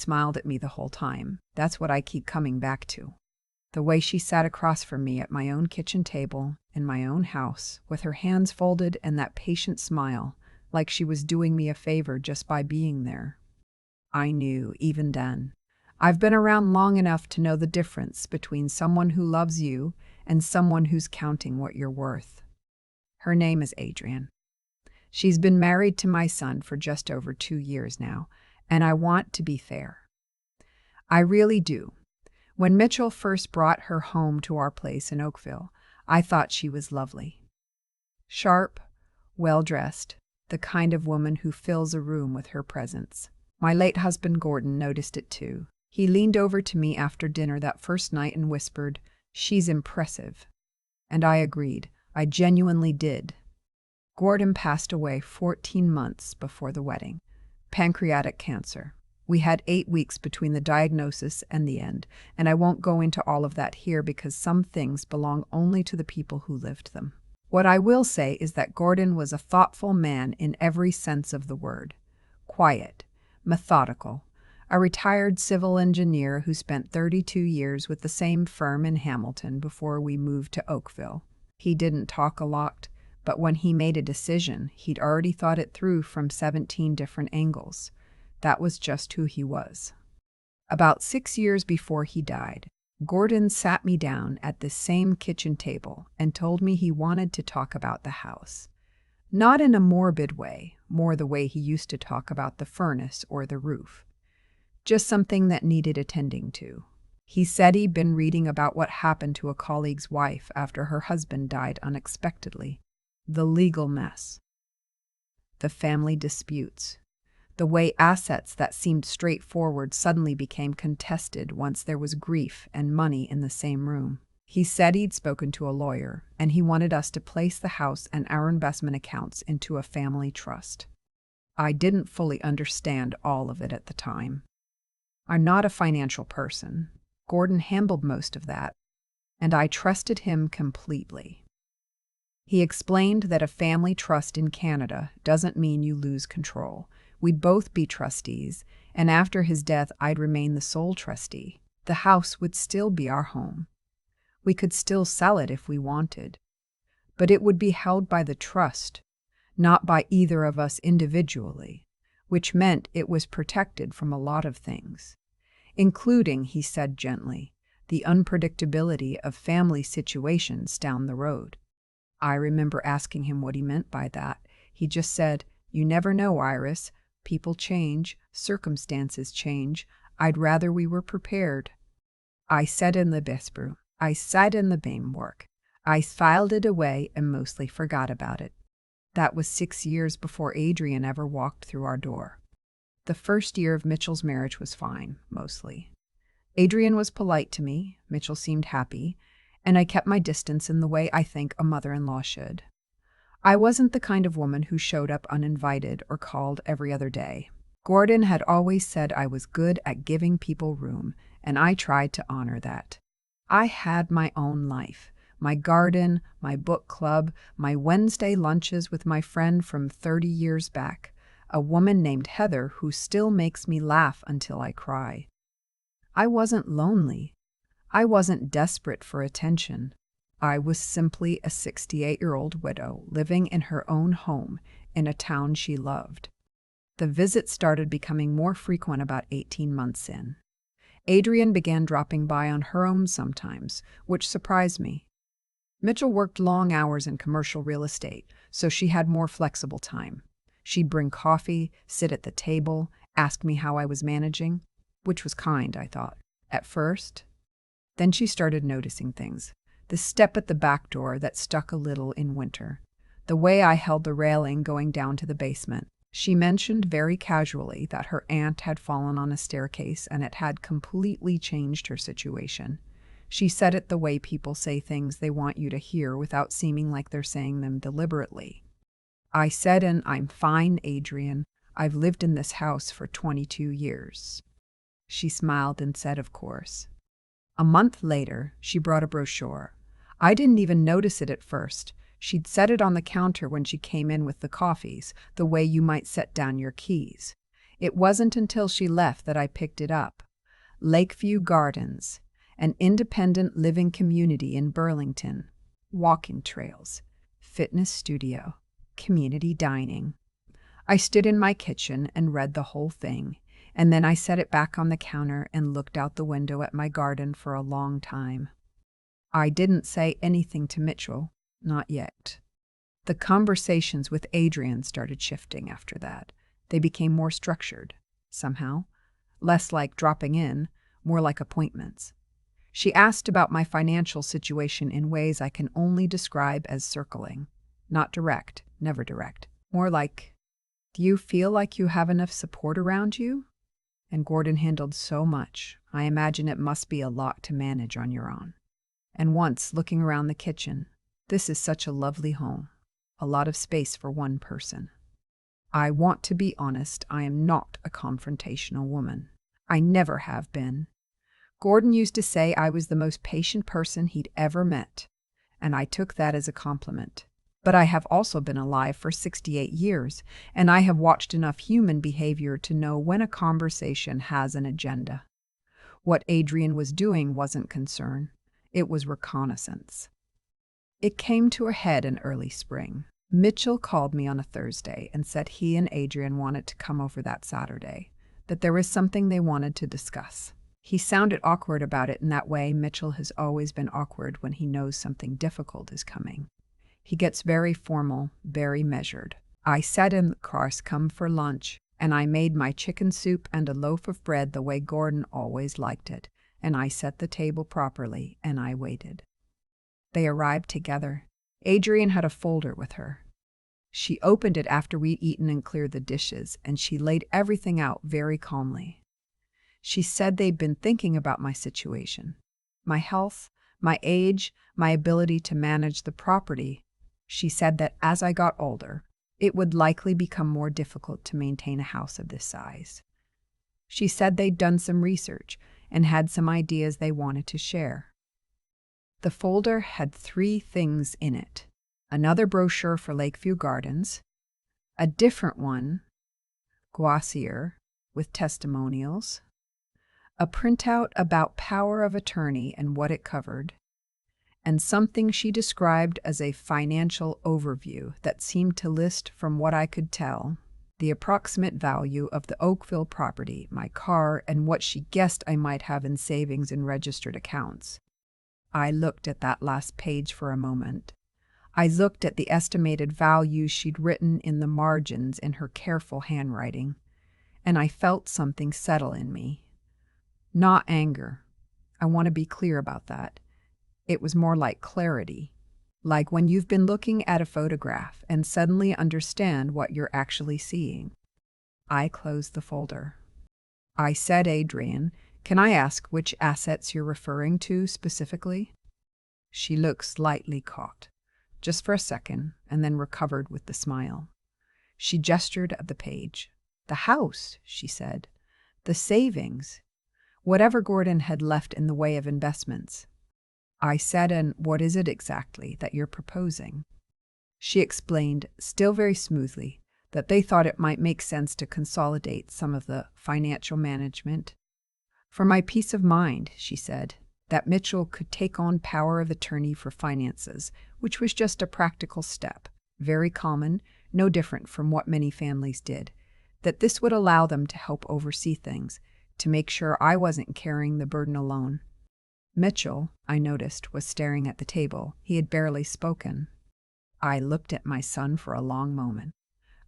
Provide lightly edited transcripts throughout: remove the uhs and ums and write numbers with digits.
Smiled at me the whole time. That's what I keep coming back to. The way she sat across from me at my own kitchen table, in my own house, with her hands folded and that patient smile, like she was doing me a favor just by being there. I knew, even then. I've been around long enough to know the difference between someone who loves you and someone who's counting what you're worth. Her name is Adrian. She's been married to my son for just over 2 years now, and I want to be fair. I really do. When Mitchell first brought her home to our place in Oakville, I thought she was lovely. Sharp, well-dressed, the kind of woman who fills a room with her presence. My late husband Gordon noticed it too. He leaned over to me after dinner that first night and whispered, "She's impressive." And I agreed. I genuinely did. Gordon passed away 14 months before the wedding. Pancreatic cancer. We had 8 weeks between the diagnosis and the end, and I won't go into all of that here because some things belong only to the people who lived them. What I will say is that Gordon was a thoughtful man in every sense of the word. Quiet, methodical, a retired civil engineer who spent 32 years with the same firm in Hamilton before we moved to Oakville. He didn't talk a lot, but when he made a decision, he'd already thought it through from 17 different angles. That was just who he was. About 6 years before he died, Gordon sat me down at the same kitchen table and told me he wanted to talk about the house. Not in a morbid way, more the way he used to talk about the furnace or the roof. Just something that needed attending to. He said he'd been reading about what happened to a colleague's wife after her husband died unexpectedly. The legal mess. The family disputes. The way assets that seemed straightforward suddenly became contested once there was grief and money in the same room. He said he'd spoken to a lawyer, and he wanted us to place the house and our investment accounts into a family trust. I didn't fully understand all of it at the time. I'm not a financial person. Gordon handled most of that, and I trusted him completely. He explained that a family trust in Canada doesn't mean you lose control. We'd both be trustees, and after his death I'd remain the sole trustee. The house would still be our home. We could still sell it if we wanted. But it would be held by the trust, not by either of us individually, which meant it was protected from a lot of things, including, he said gently, the unpredictability of family situations down the road. I remember asking him what he meant by that. He just said, "You never know, Iris. People change, circumstances change. I'd rather we were prepared." I sat in the Bespru. I sat in the BAME-work. I filed it away and mostly forgot about it. That was 6 years before Adrian ever walked through our door. The first year of Mitchell's marriage was fine, mostly. Adrian was polite to me, Mitchell seemed happy, and I kept my distance in the way I think a mother-in-law should. I wasn't the kind of woman who showed up uninvited or called every other day. Gordon had always said I was good at giving people room, and I tried to honor that. I had my own life, my garden, my book club, my Wednesday lunches with my friend from 30 years back, a woman named Heather who still makes me laugh until I cry. I wasn't lonely. I wasn't desperate for attention. I was simply a 68-year-old widow living in her own home in a town she loved. The visits started becoming more frequent about 18 months in. Adrian began dropping by on her own sometimes, which surprised me. Mitchell worked long hours in commercial real estate, so she had more flexible time. She'd bring coffee, sit at the table, ask me how I was managing, which was kind, I thought, at first. Then she started noticing things. The step at the back door that stuck a little in winter. The way I held the railing going down to the basement. She mentioned very casually that her aunt had fallen on a staircase and it had completely changed her situation. She said it the way people say things they want you to hear without seeming like they're saying them deliberately. I said, "And I'm fine, Adrian. I've lived in this house for 22 years. She smiled and said, "Of course." A month later, she brought a brochure. I didn't even notice it at first. She'd set it on the counter when she came in with the coffees, the way you might set down your keys. It wasn't until she left that I picked it up. Lakeview Gardens, an independent living community in Burlington. Walking trails, fitness studio, community dining. I stood in my kitchen and read the whole thing, and then I set it back on the counter and looked out the window at my garden for a long time. I didn't say anything to Mitchell, not yet. The conversations with Adrian started shifting after that. They became more structured, somehow. Less like dropping in, more like appointments. She asked about my financial situation in ways I can only describe as circling. Not direct, never direct. More like, do you feel like you have enough support around you? And Gordon handled so much. I imagine it must be a lot to manage on your own. And once, looking around the kitchen, this is such a lovely home. A lot of space for one person. I want to be honest, I am not a confrontational woman. I never have been. Gordon used to say I was the most patient person he'd ever met, and I took that as a compliment. But I have also been alive for 68 years, and I have watched enough human behavior to know when a conversation has an agenda. What Adrian was doing wasn't concern. It was reconnaissance. It came to a head in early spring. Mitchell called me on a Thursday and said he and Adrian wanted to come over that Saturday, that there was something they wanted to discuss. He sounded awkward about it in that way Mitchell has always been awkward when he knows something difficult is coming. He gets very formal, very measured. I said in the course come for lunch, and I made my chicken soup and a loaf of bread the way Gordon always liked it, and I set the table properly, and I waited. They arrived together. Adrian had a folder with her. She opened it after we'd eaten and cleared the dishes, and she laid everything out very calmly. She said they'd been thinking about my situation, my health, my age, my ability to manage the property. She said that as I got older, it would likely become more difficult to maintain a house of this size. She said they'd done some research and had some ideas they wanted to share. The folder had 3 things in it: another brochure for Lakeview Gardens, a different one, glossier, with testimonials, a printout about power of attorney and what it covered, and something she described as a financial overview that seemed to list, from what I could tell, the approximate value of the Oakville property, my car, and what she guessed I might have in savings and registered accounts. I looked at that last page for a moment. I looked at the estimated values she'd written in the margins in her careful handwriting, and I felt something settle in me. Not anger. I want to be clear about that. It was more like clarity, like when you've been looking at a photograph and suddenly understand what you're actually seeing. I closed the folder. I said, Adrian, can I ask which assets you're referring to specifically? She looked slightly caught, just for a second, and then recovered with the smile. She gestured at the page. The house, she said. The savings. Whatever Gordon had left in the way of investments. I said, and what is it exactly that you're proposing? She explained, still very smoothly, that they thought it might make sense to consolidate some of the financial management. For my peace of mind, she said, that Mitchell could take on power of attorney for finances, which was just a practical step, very common, no different from what many families did, that this would allow them to help oversee things, to make sure I wasn't carrying the burden alone. Mitchell, I noticed, was staring at the table. He had barely spoken. I looked at my son for a long moment.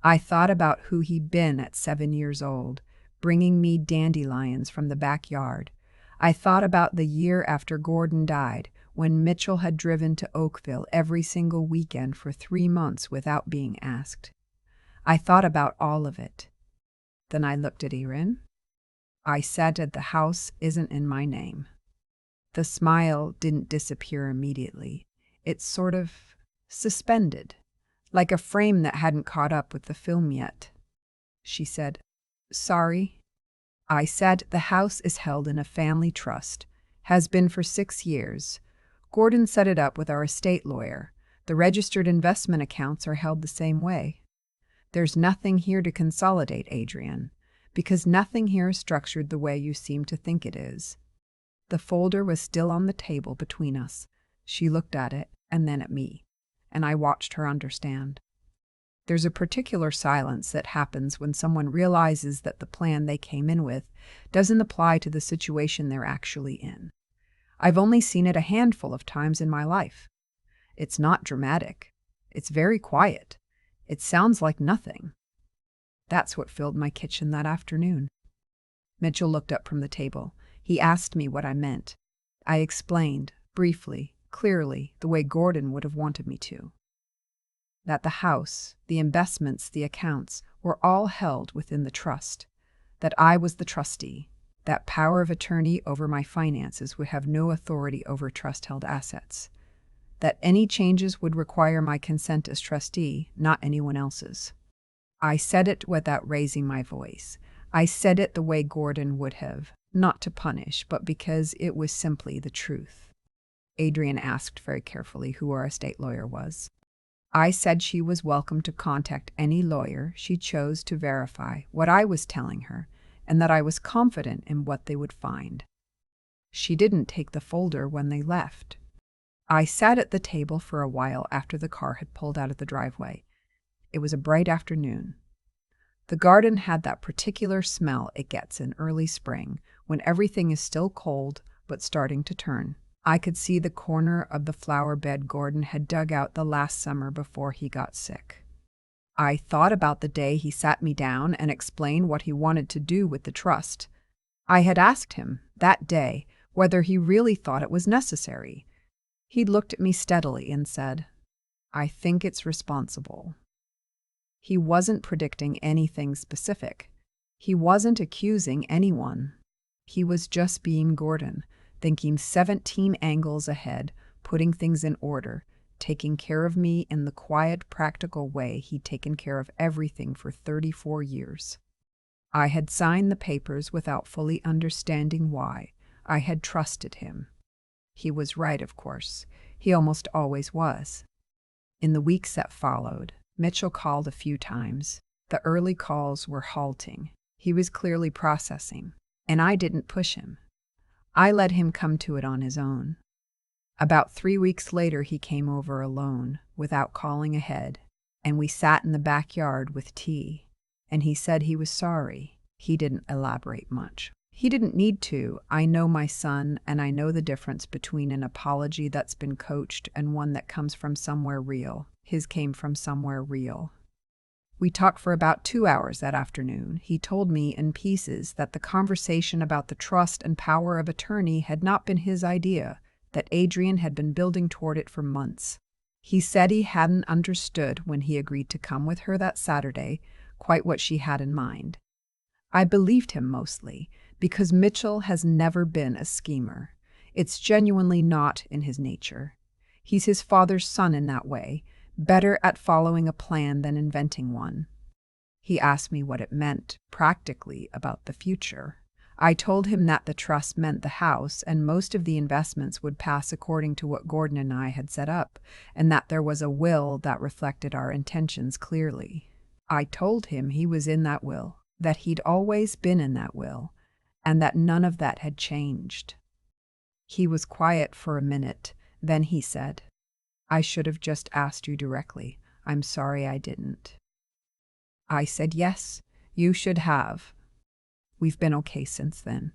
I thought about who he'd been at 7 years old, bringing me dandelions from the backyard. I thought about the year after Gordon died, when Mitchell had driven to Oakville every single weekend for 3 months without being asked. I thought about all of it. Then I looked at Erin. I said that the house isn't in my name. The smile didn't disappear immediately. It sort of suspended, like a frame that hadn't caught up with the film yet. She said, Sorry. I said the house is held in a family trust, has been for 6 years. Gordon set it up with our estate lawyer. The registered investment accounts are held the same way. There's nothing here to consolidate, Adrian. because nothing here is structured the way you seem to think it is." The folder was still on the table between us. She looked at it and then at me, and I watched her understand. There's a particular silence that happens when someone realizes that the plan they came in with doesn't apply to the situation they're actually in. I've only seen it a handful of times in my life. It's not dramatic. It's very quiet. It sounds like nothing. That's what filled my kitchen that afternoon. Mitchell looked up from the table. He asked me what I meant. I explained, briefly, clearly, the way Gordon would have wanted me to. That the house, the investments, the accounts were all held within the trust. That I was the trustee. That power of attorney over my finances would have no authority over trust-held assets. That any changes would require my consent as trustee, not anyone else's. I said it without raising my voice. I said it the way Gordon would have, not to punish, but because it was simply the truth. Adrian asked very carefully who our estate lawyer was. I said she was welcome to contact any lawyer she chose to verify what I was telling her, and that I was confident in what they would find. She didn't take the folder when they left. I sat at the table for a while after the car had pulled out of the driveway. It was a bright afternoon. The garden had that particular smell it gets in early spring, when everything is still cold but starting to turn. I could see the corner of the flower bed Gordon had dug out the last summer before he got sick. I thought about the day he sat me down and explained what he wanted to do with the trust. I had asked him, that day, whether he really thought it was necessary. He looked at me steadily and said, "I think it's responsible." He wasn't predicting anything specific. He wasn't accusing anyone. He was just being Gordon, thinking 17 angles ahead, putting things in order, taking care of me in the quiet, practical way he'd taken care of everything for 34 years. I had signed the papers without fully understanding why. I had trusted him. He was right, of course. He almost always was. In the weeks that followed, Mitchell called a few times. The early calls were halting. He was clearly processing, and I didn't push him. I let him come to it on his own. About 3 weeks later, he came over alone, without calling ahead, and we sat in the backyard with tea, and he said he was sorry. He didn't elaborate much. He didn't need to. I know my son, and I know the difference between an apology that's been coached and one that comes from somewhere real. His came from somewhere real. We talked for about 2 hours that afternoon. He told me in pieces that the conversation about the trust and power of attorney had not been his idea, that Adrian had been building toward it for months. He said he hadn't understood when he agreed to come with her that Saturday quite what she had in mind. I believed him mostly, because Mitchell has never been a schemer. It's genuinely not in his nature. He's his father's son in that way, better at following a plan than inventing one. He asked me what it meant, practically, about the future. I told him that the trust meant the house and most of the investments would pass according to what Gordon and I had set up, and that there was a will that reflected our intentions clearly. I told him he was in that will, that he'd always been in that will, and that none of that had changed. He was quiet for a minute, then he said, "I should have just asked you directly. I'm sorry I didn't." I said, "Yes, you should have." We've been okay since then.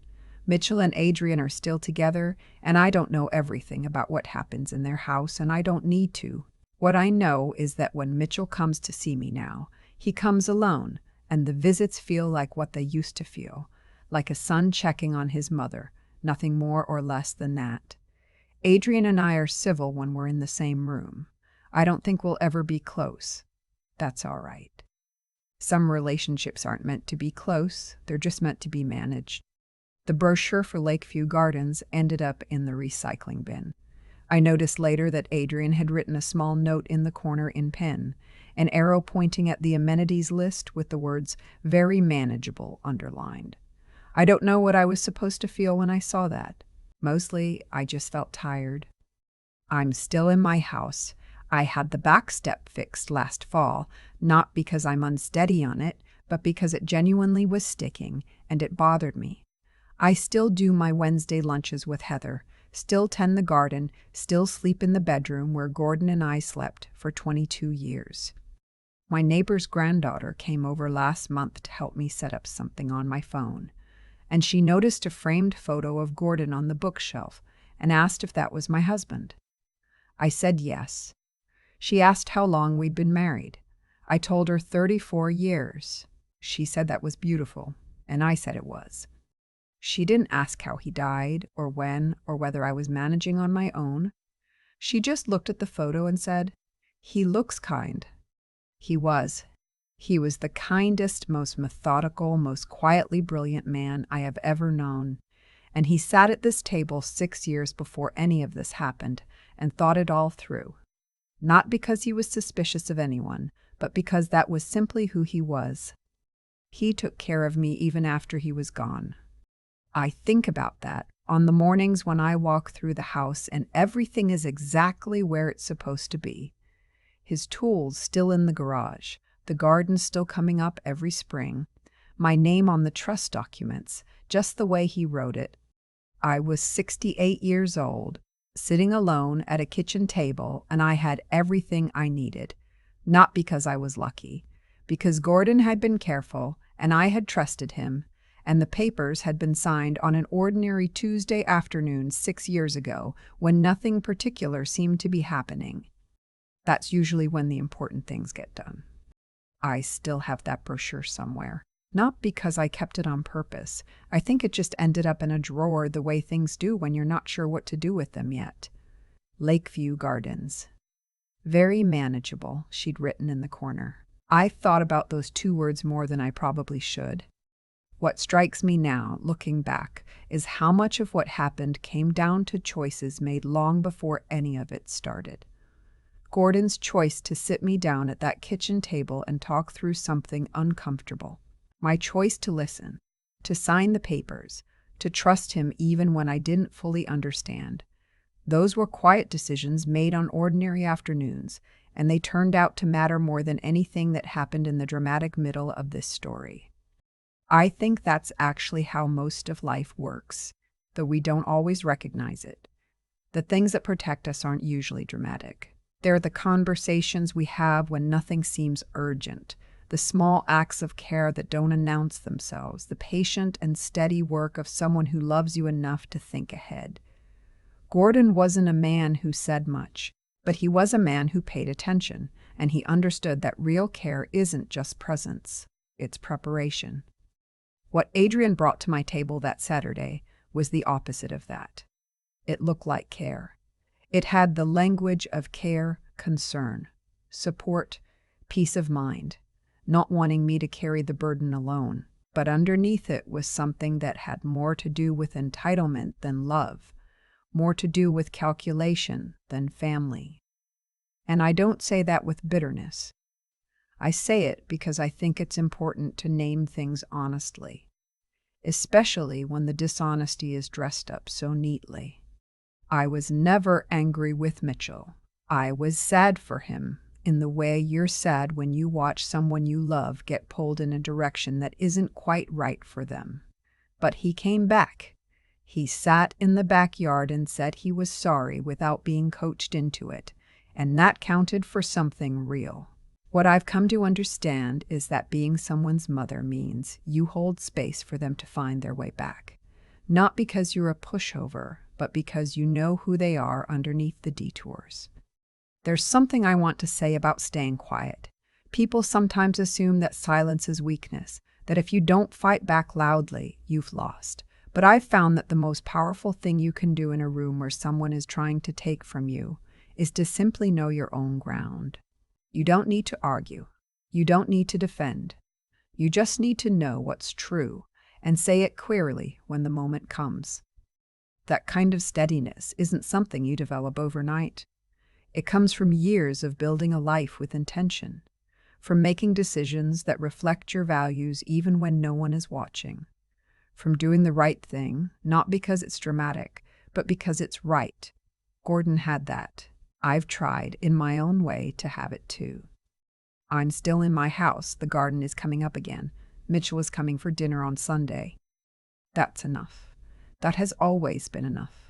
Mitchell and Adrian are still together, and I don't know everything about what happens in their house, and I don't need to. What I know is that when Mitchell comes to see me now, he comes alone, and the visits feel like what they used to feel, like a son checking on his mother, nothing more or less than that. Adrian and I are civil when we're in the same room. I don't think we'll ever be close. That's all right. Some relationships aren't meant to be close, they're just meant to be managed. The brochure for Lakeview Gardens ended up in the recycling bin. I noticed later that Adrian had written a small note in the corner in pen, an arrow pointing at the amenities list with the words "very manageable" underlined. I don't know what I was supposed to feel when I saw that. Mostly, I just felt tired. I'm still in my house. I had the back step fixed last fall, not because I'm unsteady on it, but because it genuinely was sticking and it bothered me. I still do my Wednesday lunches with Heather, still tend the garden, still sleep in the bedroom where Gordon and I slept for 22 years. My neighbor's granddaughter came over last month to help me set up something on my phone, and she noticed a framed photo of Gordon on the bookshelf and asked if that was my husband. I said yes. She asked how long we'd been married. I told her 34 years. She said that was beautiful, and I said it was. She didn't ask how he died, or when, or whether I was managing on my own. She just looked at the photo and said, "He looks kind." He was. He was the kindest, most methodical, most quietly brilliant man I have ever known. And he sat at this table 6 years before any of this happened and thought it all through. Not because he was suspicious of anyone, but because that was simply who he was. He took care of me even after he was gone. I think about that on the mornings when I walk through the house and everything is exactly where it's supposed to be. His tools still in the garage, the garden still coming up every spring, my name on the trust documents, just the way he wrote it. I was 68 years old, sitting alone at a kitchen table, and I had everything I needed. Not because I was lucky, because Gordon had been careful, and I had trusted him, and the papers had been signed on an ordinary Tuesday afternoon 6 years ago when nothing particular seemed to be happening. That's usually when the important things get done. I still have that brochure somewhere. Not because I kept it on purpose. I think it just ended up in a drawer the way things do when you're not sure what to do with them yet. Lakeview Gardens. Very manageable, she'd written in the corner. I've thought about those 2 words more than I probably should. What strikes me now, looking back, is how much of what happened came down to choices made long before any of it started. Gordon's choice to sit me down at that kitchen table and talk through something uncomfortable. My choice to listen, to sign the papers, to trust him even when I didn't fully understand. Those were quiet decisions made on ordinary afternoons, and they turned out to matter more than anything that happened in the dramatic middle of this story. I think that's actually how most of life works, though we don't always recognize it. The things that protect us aren't usually dramatic. They're the conversations we have when nothing seems urgent, the small acts of care that don't announce themselves, the patient and steady work of someone who loves you enough to think ahead. Gordon wasn't a man who said much, but he was a man who paid attention, and he understood that real care isn't just presence, it's preparation. What Adrian brought to my table that Saturday was the opposite of that. It looked like care. It had the language of care, concern, support, peace of mind, not wanting me to carry the burden alone. But underneath it was something that had more to do with entitlement than love, more to do with calculation than family. And I don't say that with bitterness. I say it because I think it's important to name things honestly, especially when the dishonesty is dressed up so neatly. I was never angry with Mitchell. I was sad for him, in the way you're sad when you watch someone you love get pulled in a direction that isn't quite right for them. But he came back. He sat in the backyard and said he was sorry without being coached into it, and that counted for something real. What I've come to understand is that being someone's mother means you hold space for them to find their way back. Not because you're a pushover, but because you know who they are underneath the detours. There's something I want to say about staying quiet. People sometimes assume that silence is weakness, that if you don't fight back loudly, you've lost. But I've found that the most powerful thing you can do in a room where someone is trying to take from you is to simply know your own ground. You don't need to argue. You don't need to defend. You just need to know what's true and say it clearly when the moment comes. That kind of steadiness isn't something you develop overnight. It comes from years of building a life with intention, from making decisions that reflect your values even when no one is watching, from doing the right thing, not because it's dramatic, but because it's right. Gordon had that. I've tried, in my own way, to have it too. I'm still in my house. The garden is coming up again. Mitchell is coming for dinner on Sunday. That's enough. That has always been enough.